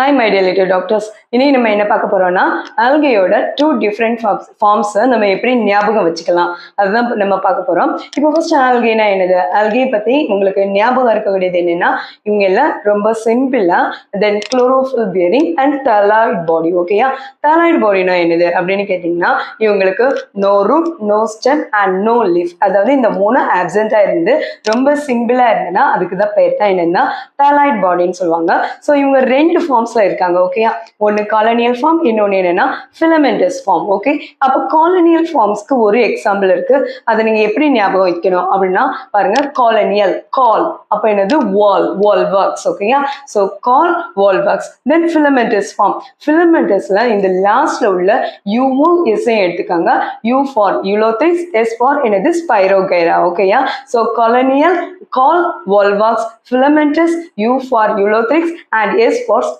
Hi my dear little doctors. இன்னைக்கு நம்ம என்ன பார்க்க போறோம்னா algaeயோட two different forms நம்ம எப்படி ஞாபகம் வச்சுக்கலாம் அதுதான் நம்ம பார்க்க போறோம். இப்போ ஃபர்ஸ்ட் algaeனா என்னது? algae பத்தி உங்களுக்கு ஞாபகம் இருக்க வேண்டியது என்னன்னா இவங்க எல்லாம் ரொம்ப சிம்பிளா then chlorophyll bearing and thalloid body. ஓகேயா? thalloid bodyனா என்னது அப்படின்னு கேட்டிங்கன்னா இவங்களுக்கு no root, no stem and no leaf. அதாவது இந்த மூணு absent-ஆ இருந்து ரொம்ப சிம்பிளா இருந்ததுன்னா அதுக்கு தான் பேர் தான் என்னன்னா thalloid bodyன்னு சொல்லுவாங்க. ஸோ இவங்க ரெண்டு ஃபார்ம்ஸ்ல இருக்காங்க. ஓகேயா? ஒன்னு காலனியல் ஃபார்ம், இன்னொன்னு என்னன்னா filamentous ஃபார்ம். ஓகே, அப்ப காலனியல் ஃபார்ம்ஸ்க்கு ஒரு எக்ஸாம்பிள் இருக்கு. அதை நீங்க எப்படி ஞாபகம் வைக்கணும் அப்படின்னா பாருங்க, காலனியல் கால் அப்ப என்னது வால் ஒர்க்ஸ். ஓகேயா? ஸோ கால் வால் ஒர்க்ஸ். தென் filamentous ஃபார்ம், filamentous-ல இந்த லாஸ்ட்ல உள்ள யூவும் எஸ்ஸையும் எடுத்துக்காங்க. You for Ulothrix, S for என்னது ஸ்பைரோகைரா. ஓகேயா? So colonial call wall works, filamentous U for Ulothrix and S for